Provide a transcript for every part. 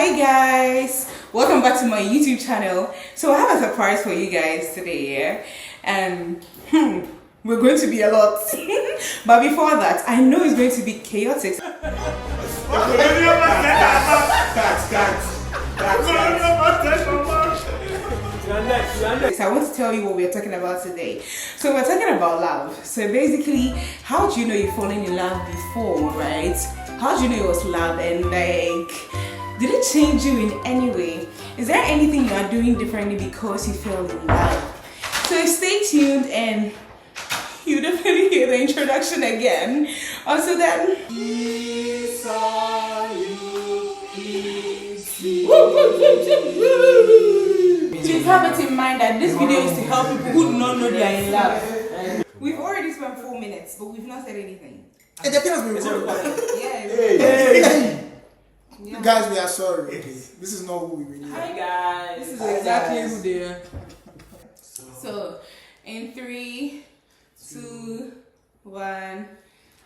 Hi guys, welcome back to my YouTube channel. So I have a surprise for you guys today, yeah? And we're going to be a lot. But before that, I know it's going to be chaotic. So I want to tell you what we're talking about today. So we're talking about love. So basically, how do you know you've fallen in love before, right? How do you know it was love, and like, did it change you in any way? Is there anything you are doing differently because you fell in love? So stay tuned and you definitely hear the introduction again. Also then, please have it in mind that this video is to help people who do not know they are in love. We've already spent 4 minutes, but we've not said anything. And the thing has been recorded. Yeah. Hey. You guys, we are sorry. Okay. This is not who we really are. Hi guys. This is exactly who they are. So, in 3, 2, 1.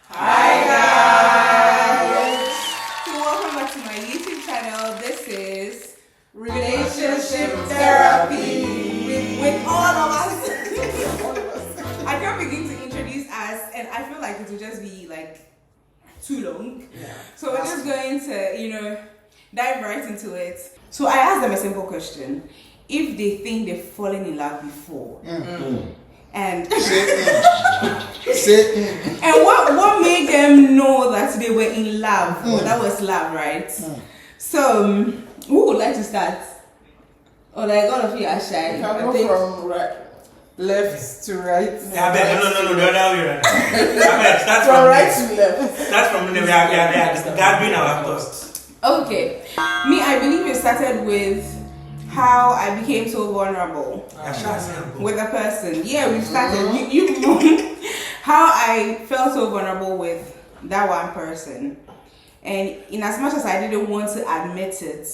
Hi guys. So welcome back to my YouTube channel. This is Relationship Therapy with all of us. I can't begin to introduce us, and I feel like it will just be like too long. Yeah. So we're just going to, dive right into it. So I asked them a simple question: if they think they've fallen in love before, and what made them know that they were in love, or that was love, right? So who would like to start? Or like all of you are shy. You can go from left to right. Yeah, no, the other way around. Start from right to left. Start from the gathering our thoughts. Okay. Me, I believe it started with how I became so vulnerable with a person. Yeah, we started. You how I felt so vulnerable with that one person. And in as much as I didn't want to admit it,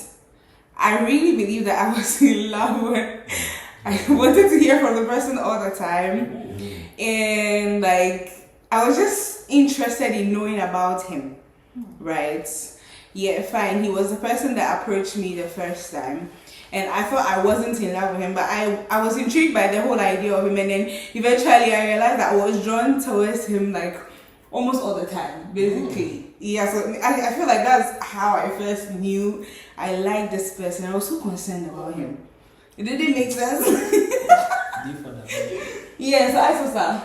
I really believe that I was in love with. I wanted to hear from the person all the time, and like I was just interested in knowing about him, right? Yeah, fine. He was the person that approached me the first time, and I thought I wasn't in love with him, but I was intrigued by the whole idea of him, and then eventually I realized that I was drawn towards him like almost all the time, basically. Yeah, so I feel like that's how I first knew I liked this person. I was so concerned about him. It didn't make sense. Yeah, so I saw.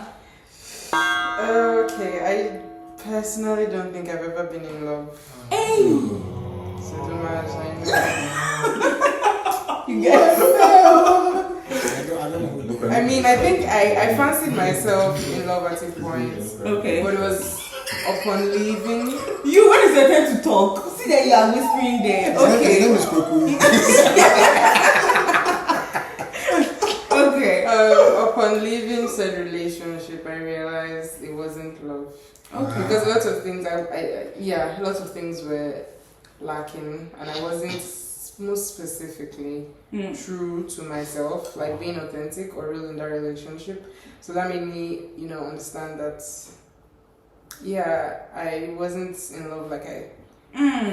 Okay, I personally don't think I've ever been in love. Hey! So don't mind. You guys I mean, I think I fancied myself in love at a point. Okay. But it was upon leaving. You, when is your turn to talk? See that you are whispering there. Okay. His name is Koku. Okay. Upon leaving said relationship, I realized it wasn't love. Okay. Because lots of things, lots of things were lacking, and I wasn't most specifically true to myself, like being authentic or real in that relationship. So that made me, understand that, I wasn't in love like I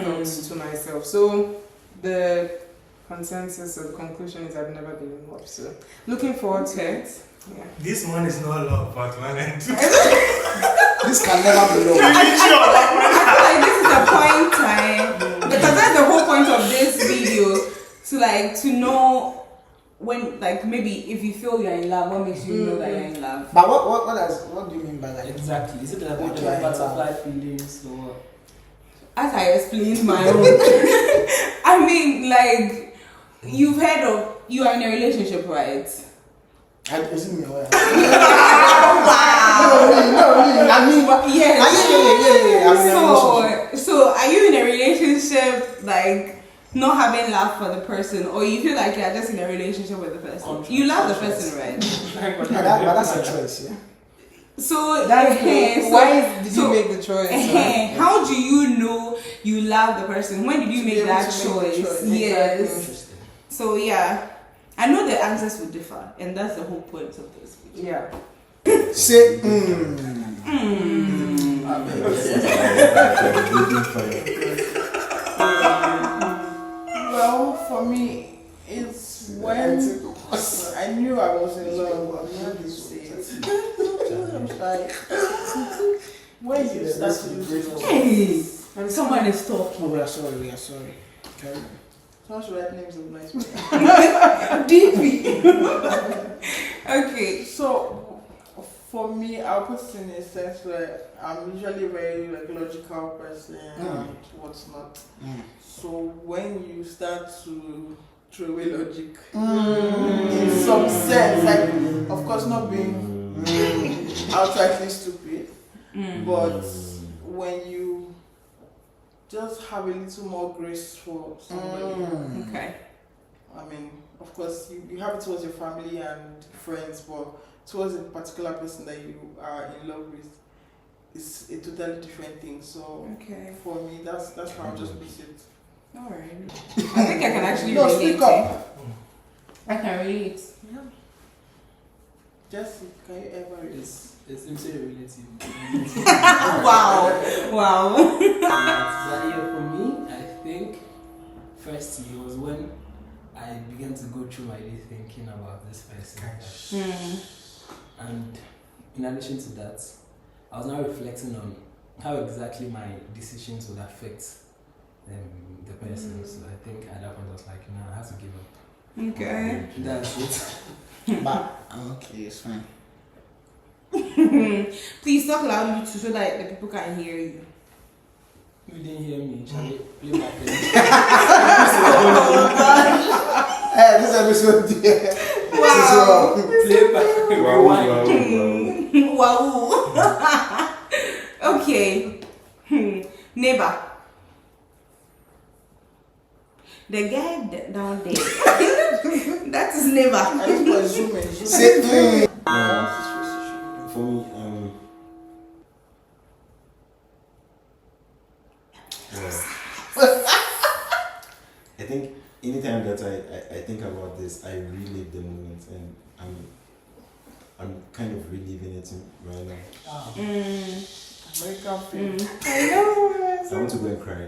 thought to myself. So the consensus or the conclusion is I've never been in love. So looking forward to it. Yeah. This one is not love, but one and two. This can never be love. I feel like this is a point time, because that's the whole point of this video, to know when, like, maybe if you feel you're in love, what makes you know that you're in love. But what do you mean by that? Exactly. Is it like what the butterfly feelings or what? As I explained my own. I mean, like, you've heard of, you are in a relationship, right? Is it me? Wow. No, I mean, yeah. So are you in a relationship, like, not having love for the person, or you feel like you're just in a relationship with the person? You love the person, right? but that's a choice, yeah. So did you make the choice? How do you know you love the person? When did you make that choice? Yes. Exactly. So yeah, I know the answers will differ, and that's the whole point of this video. Yeah. Say for me, it's when I knew I was in love. I'm not going to say it. I'm like, when you start to lose yourself. Hey, someone is talking. Oh, we are sorry. Carry on. Someone should write names of nice people. DP. Okay. So, for me, I'll put it in a sense where I'm usually a very logical person and what's not. So when you start to throw away logic in some sense, like of course not being outrightly stupid, but when you just have a little more grace for somebody. Okay. I mean, of course, you have it towards your family and friends, but towards a particular person that you are in love with, it's a totally different thing. So, for me, that's how I just put it. Alright. I think I can actually No, relate. speak up. I can relate. Yeah. Jesse, can you ever relate? It's simply relative. Wow. For me, I think first it was when I began to go through my day thinking about this person. And in addition to that, I was now reflecting on how exactly my decisions would affect the person. So I think at that point I was like, I have to give up. Okay. That's it. But okay, it's fine. Please talk loudly so that the people can hear you. You didn't hear me. Shall we play back then? Hey, this episode, Wow. Play back. Wow. Okay. Neighbor. The guy down there. That's his neighbor. I just put zoom in. Say, for me, I think anytime that I think about this, I relive the moment, and I'm kind of reliving it right now. American film. I know. I want to go and cry.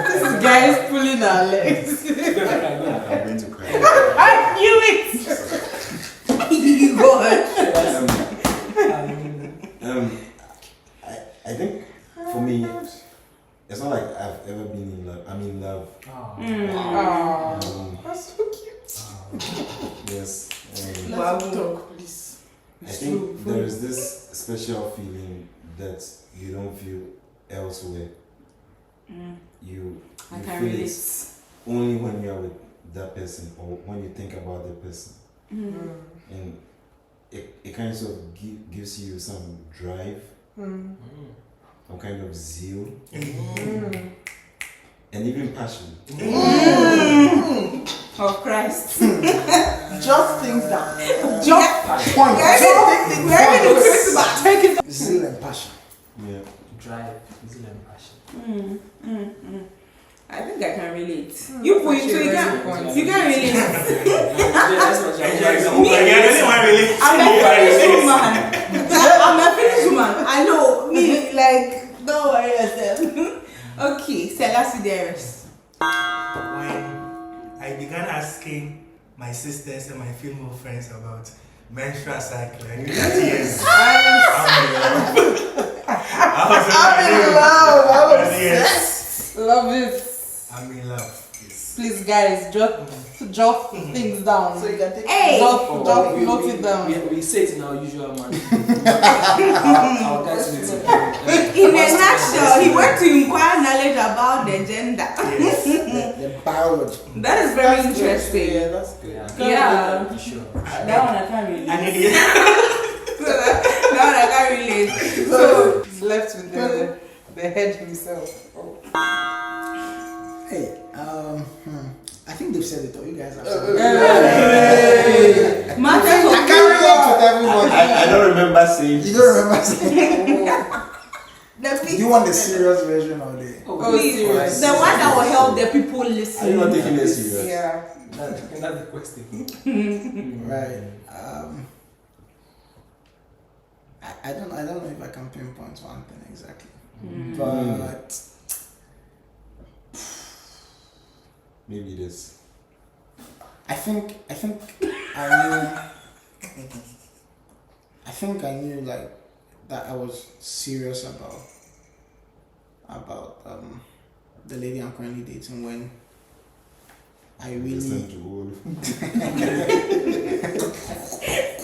This guy is pulling our legs. I'm going to cry. I knew it. God. I think for me, it's not like I've ever been in love. I'm in love. That's so cute. Yes. Let's talk, please. I think there is this special feeling that you don't feel elsewhere. You feel it only when you are with that person or when you think about the person. And it kind of gives you some drive, some kind of zeal, and even passion. Oh Christ. Just things down. Just point. Take it. Zeal and passion. Yeah. Drive, zeal and passion. I think I can relate. You point, so you can't relate. That's what I'm a Finnish woman. I'm a Finnish woman. I know. Me, like, don't worry yourself. Okay, Selassie Dearest. When I began asking my sisters and my female friends about menstrual cycle, I knew that yes, I'm in love. I'm in love. Yes, Love it. I'm in love. Yes. Please, guys, jot things down. So you can take Hey! Note it down. We say it in our usual manner. Our guys will say In a nutshell, he went to inquire knowledge about the gender. Yes. The biology. That is very interesting. Yeah, that's good. Yeah. Sure. That one I can't relate. I need it. That one I can't relate. So, he's left with the head himself. Hey, I think they've said it all. You guys have said it. Matters I of can't relate with everybody. I don't remember saying. You don't remember saying. the Do you want the serious version or the? please, serious. the one that will help the people Are you listen. not taking it serious? Yeah. That's the question. Right. I don't know if I can pinpoint one thing exactly, but maybe this. I think I knew like that I was serious about the lady I'm currently dating when I really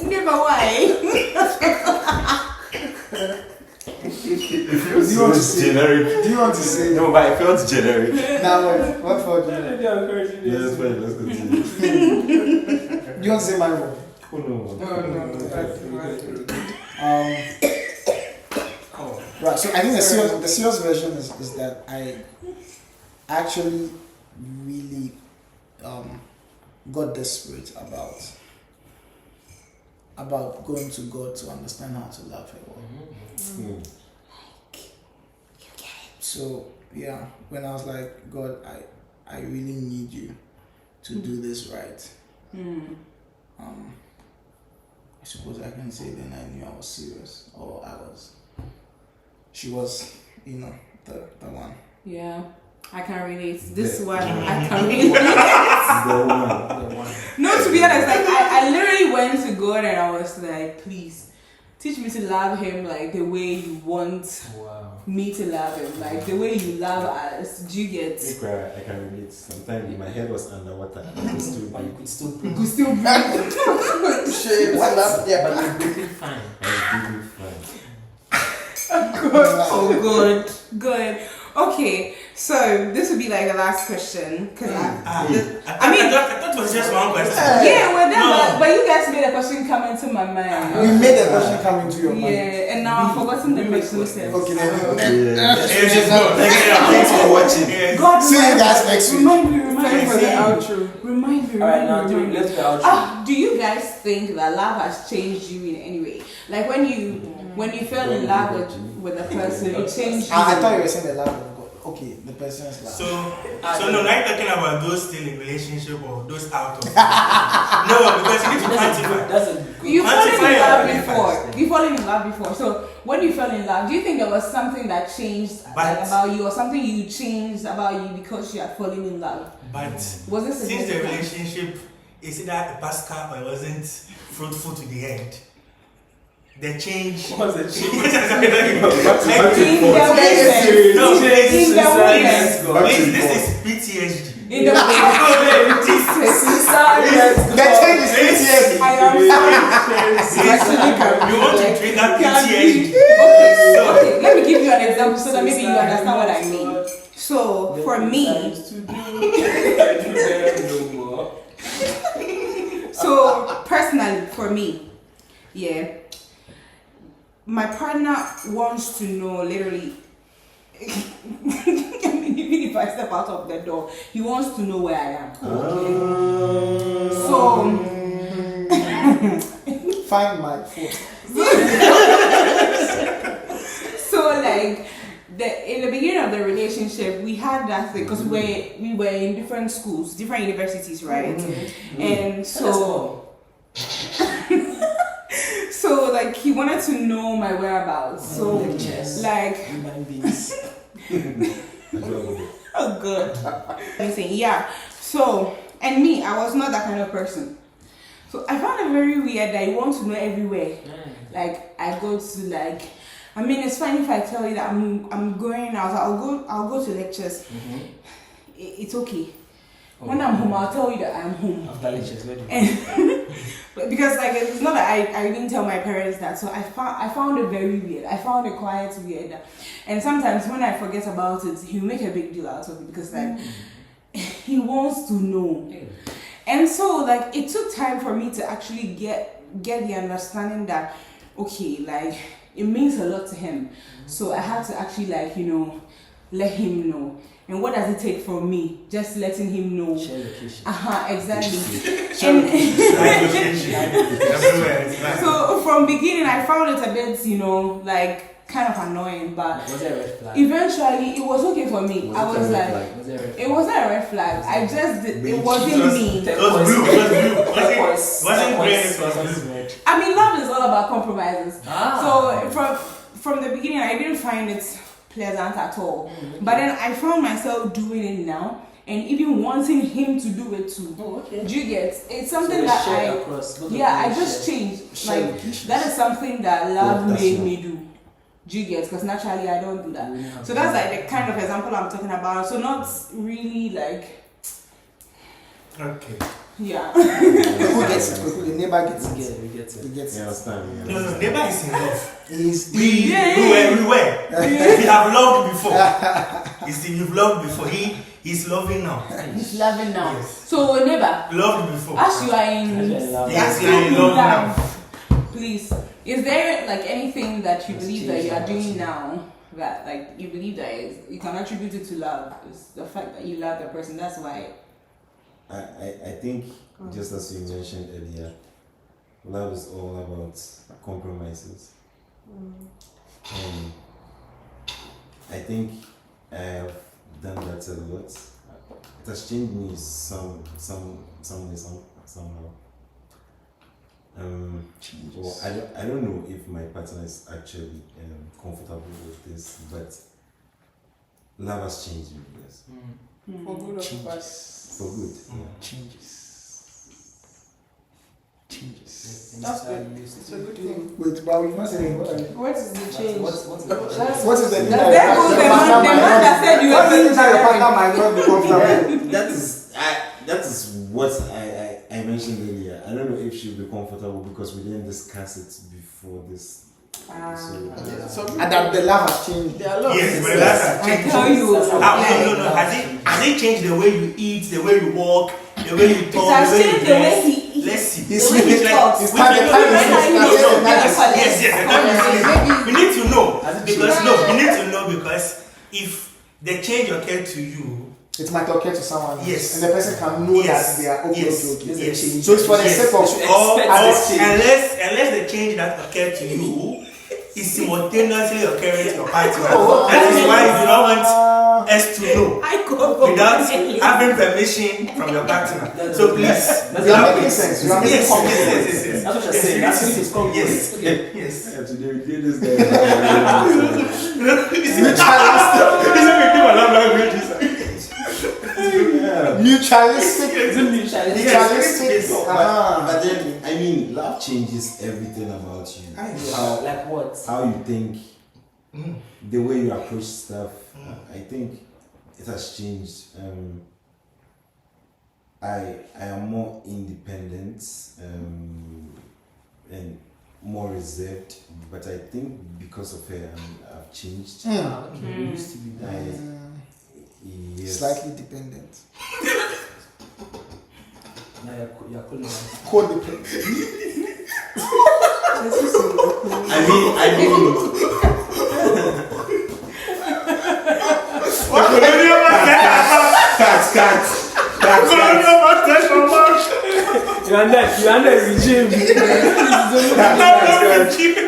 Never why. So generic. Do you want to say No, but I felt generic. now what for you? Yeah, that's fine. Let's continue. Do you want to say my role? Oh no. Right, so I think the serious version is that I actually really got desperate about going to God to understand how to love her. So yeah, when I was like, God, I really need you to do this right. I suppose I can say then I knew I was serious, or she was, the one. Yeah, I can relate. This one, I can relate. The one. No, to be honest, like I literally went to God and I was like, please teach me to love him like the way you want me to love him, like the way you love us. Do you get? I can relate. Sometimes my head was underwater. I could still breathe. You could still breathe. Shit, But you're breathing fine. I was breathing fine. Oh, good. Okay, so this would be like the last question because I thought it was just one question. yeah, well then, No. but you guys made a question come into my mind. We made the question come into your mind. Yeah, and now I've forgotten the question. Okay, then. Thanks for watching. God, See you guys next week. Remind me for the outro. Remind me. Alright, now let's go out. Do you guys think that love has changed you in any way? Like when you fell in love with a person, it changed you. I thought you were saying the love of God. Okay, the person's love. So no, not talking about those still in relationship or those out of. No, because you need to quantify. That's a good You fell in Quantify love your before. difference. You fell in love before. So when you fell in love, do you think there was something that changed like, about you, or something you changed about you because you had fallen in love? But Was this since the relationship is either a pascal or it wasn't fruitful to the end, the change. What was the change? In the No, women. this is PTSD. In the women. The change is PTSD. I am You want to trigger PTSD. Okay, let me give you an example so that maybe you understand what I mean. So for me, so personally for me, yeah, my partner wants to know literally. I mean, even if I step out of the door, he wants to know where I am. Okay. So Find my phone. So like in the beginning of the relationship, we had that thing because we were in different schools, different universities, right? And so so like he wanted to know my whereabouts. So like Human beings. oh good. Yeah. So and me, I was not that kind of person. So I found it very weird that he wants to know everywhere. Like I go to like, I mean it's fine if I tell you that I'm going out. I'll go to lectures. It's okay. When I'm home, I'll tell you that I'm home. After lectures, where do you But because like it's not that I didn't tell my parents that, so I found it very weird. I found it quite weird, and sometimes when I forget about it, he'll make a big deal out of it because like he wants to know. And so like it took time for me to actually get the understanding that okay, like it means a lot to him. So I had to actually like let him know. And what does it take from me? Just letting him know. share location? Exactly. Everywhere. So from beginning, I found it a bit, like kind of annoying, but Was it a red flag? eventually it was okay for me. I was like, Was it a red flag? it wasn't a red flag. I just did, it wasn't me. It was blue. Wasn't green. It was blue. I mean, love is all about compromises. Ah. So from the beginning, I didn't find it pleasant at all. But then I found myself doing it now, and even wanting him to do it too. Oh, okay. Do you get? It's something So that share I across, both of yeah, you I just share. changed. Share Like with that is something that love that's made not- me do. Do you get? Because naturally I don't do that. We have So that's like the kind of example I'm talking about. So not really like Okay. yeah. Who gets it? The neighbor gets We it. get it, we get He it. gets You it. understand? No, neighbor is in love. He's We Yeah. were. If you have loved before, you see, you've loved before. He's loving now. He's loving now. Yes. So neighbor, Loved before. as you are in As you are in love. Yes, as you are in you love love, please, is there like anything that you Let's believe that change you are that. doing now that like you believe that is, you can attribute it to love? It's the fact that you love the person. That's why. I think, just as you mentioned earlier, love is all about compromises. And I think I have done that a lot. It has changed me somehow. Well, I don't know if my partner is actually comfortable with this, but love has changed me, yes. For good or for bad. For good. Changes. That's good. It's a good thing. Wait, but we've not said anything. What is the change? What's What is the There that goes the partner man might that said you What were do you mean that your partner might not be comfortable? That is what I mentioned earlier. I don't know if she'll be comfortable because we didn't discuss it before this. So And that the love has changed. there are lots Yes, of my things. life has I changed. tell you, No. Has it changed the way you eat, the way you walk, the way you it talk, has the way you changed the way dress? he eats. Let's see. He's The way he sleeping. talks. It's time the time When I is use not Yes, the time is Maybe- we need to know Has it because changed? we need to know because if the change occurred to you, It might occur to someone else. Yes. And the person can know Yes. that they are okay, Yes. okay. Yes. So it's for the Yes. sake of or as it change. unless the change that occurred to you is simultaneously occurring to your partner, Oh, that is why you do not want us to know I go without having permission from your partner. So please, You are making sense. You are making yes, common yes, sense. yes, yes, That's what you're saying. That's what it's called. Yes, Okay. yes. Today we did this guy. Mutualistic. Is it mutual? Mutualistic. Yes. But then, I mean, love changes everything about you. How, Like what? how you think, Mm. the way you approach stuff. I think it has changed. I am more independent and more reserved, but I think because of her, I've changed. Ah, okay. You used to be that. Yes. Slightly dependent. Now you're calling us. Codependent. I mean, cats. You're under regime.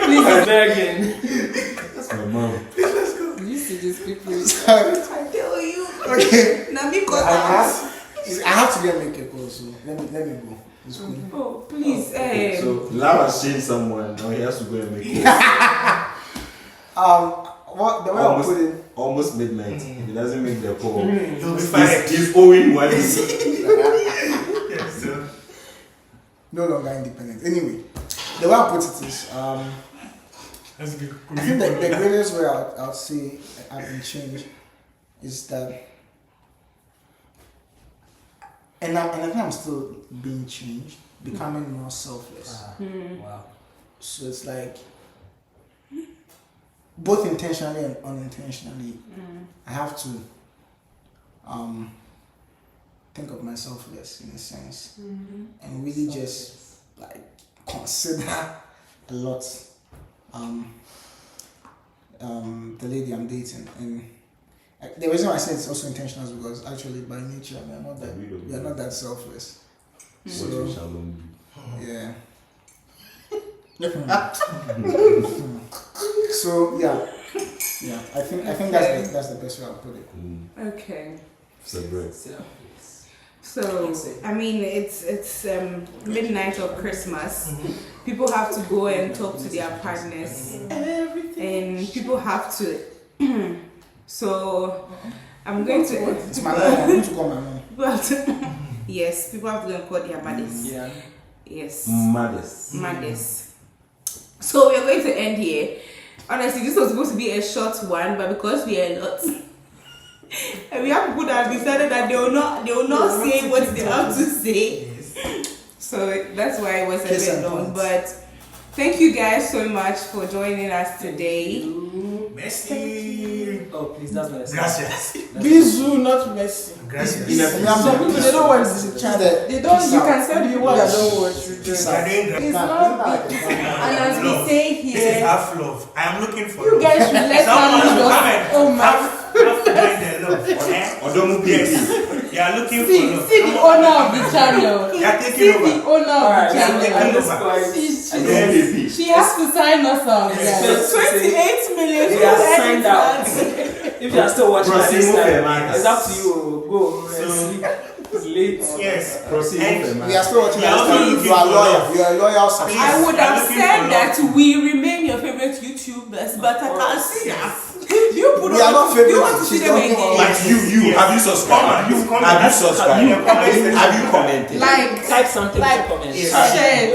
Please begging. That's my mom. You used to just people. I tell you. Okay. Now because I have to get makeup also. Let me go. It's cool. oh please, So love has changed someone. Now he has to go and make it. What the way I put it. Almost midnight. If he doesn't make the call, You'll be fired. he's owing one. Yes, so. No longer independent. Anyway, the way I put it is, Let's be I think the greatest way I'll say I've been changed is that, and I think I'm still being changed, becoming more selfless. Wow. So it's like both intentionally and unintentionally, I have to think of myself less in a sense, and really just like consider a lot the lady I'm dating. And the reason why I say it's also intentional is because actually by nature we are not that selfless. What we shall do. Yeah. So yeah. I think that's the best way I'll put it. okay. Separate. So I mean it's midnight of Christmas. People have to go and talk to their partners, and people have to. So I'm going to. It's my mom. I'm going to call my mom. People have to, yes, people have to go and call their mothers. Yeah. Yes. Mothers. So we're going to end here. Honestly, this was supposed to be a short one, but because we are a lot, and we have people that have decided that they will not say what they have to say. So that's why it was a bit long. But thank you guys so much for joining us today. Merci. Oh, please, that's nice. Gracias. Bisou, not Messi. Gracias. Some people they don't watch the channel. They don't. You can say you watch. They don't watch. It's not big. And as we say This is here, half love. I am looking for you love. guys should let Someone family should just. come and Oh my. have to join the love. Yes. You are looking for love. See the owner of the channel. You are See taking the over. owner of the Alright, channel. at this point, She has to sign us up, guys. 28 million. we are signed out. If you are still watching at this time, it's up to you. Go and sleep. It's late. Yes. Proceed. We are still watching You are also this. looking You are for loyal. love. You are loyal subscriber. I would I'm have looking said for that we remain your favorite YouTubers, but I can't see that. You put We are not favorite. You want to see She's them not again? one. Like you, have you subscribed? You've come Have you back. subscribed? Have you commented? Like, Type something in the comments. share it.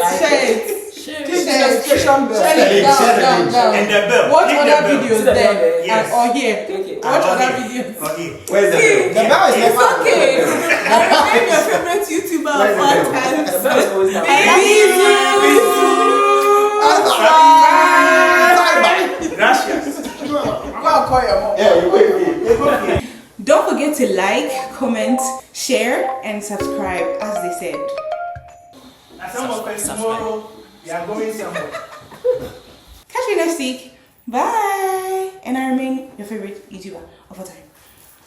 Share Click it. the notification bell. Share it down. And the bell. Watch Click the other bell. videos See the there. bell there, yes. Or here. Click it. Watch other Okay. videos. Okay. Where's the bell? The bell is It's never. okay. I remain your favorite YouTuber of all The time. bell is always down. Gracias. Go and call your mom. Yeah, you wait. Don't forget to like, comment, share, and subscribe, as they said. At some point tomorrow, we are going somewhere. Catch you next week. Bye. And I remain your favorite YouTuber of all time.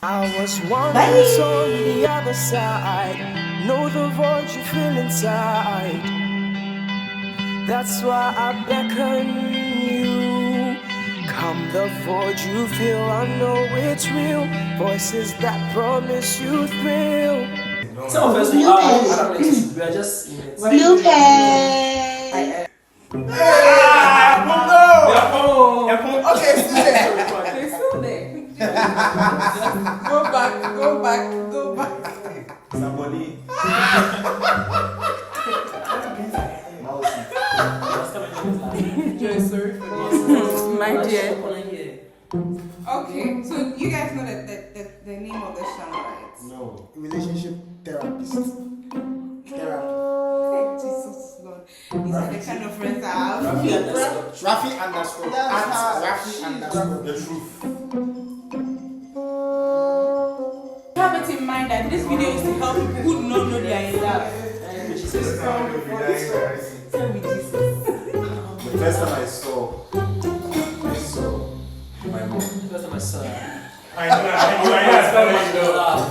I was once Bye. on the other side. Know the void you feel inside. That's why I beckon you. Come the void you feel, I know it's real. Voices that promise you thrill. Some of us we are just in it. Okay, still there. They're still there. Go back. Somebody. Joy, sorry for this. My dear. dear. Okay, so you guys know that the name of the channel, right? No. Relationship therapist. Therapy. Thank Jesus, Lord. These are the kind of friends I have. Rafi underscore. At Rafi underscore. The truth. Have it in mind that this video is to help people who do not know they are in love. Tell me Jesus. The first time I saw my mom. First time I saw her. I know.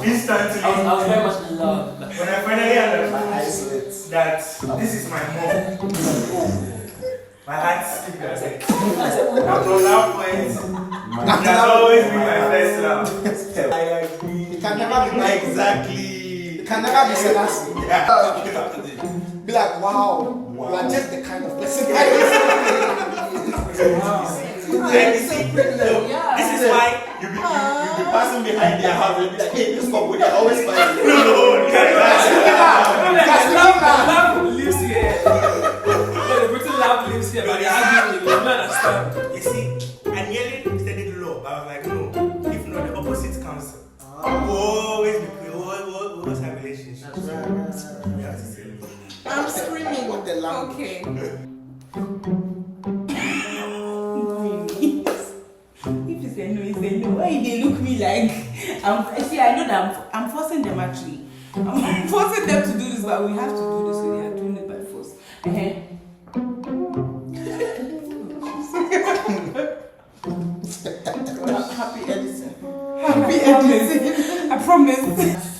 Instantly. I was very much in love. When I finally understood My eyes lit. that this is my mom, my heart skipped. I was like, and from that point, it has always been my first love. I agree. It can never be like Exactly. It can never be Selassie. Yeah. Be like, wow, you are just the kind of person. This is why You be passing behind their house and be like, hey, this couple, they're always fighting. no, Love lives here. The Britain love lives here, but they argue. You don't understand. you see, I nearly studied law, but I was like, no, if not, the opposite comes. Always be always have relationships. We have to say it. I'm screaming. What the language? Okay. If it's a no, it's a no. Why they look me like see, I know that I'm forcing them actually. I'm forcing them to do this, but we have to do this, so they are doing it by force. Happy editing. I promise.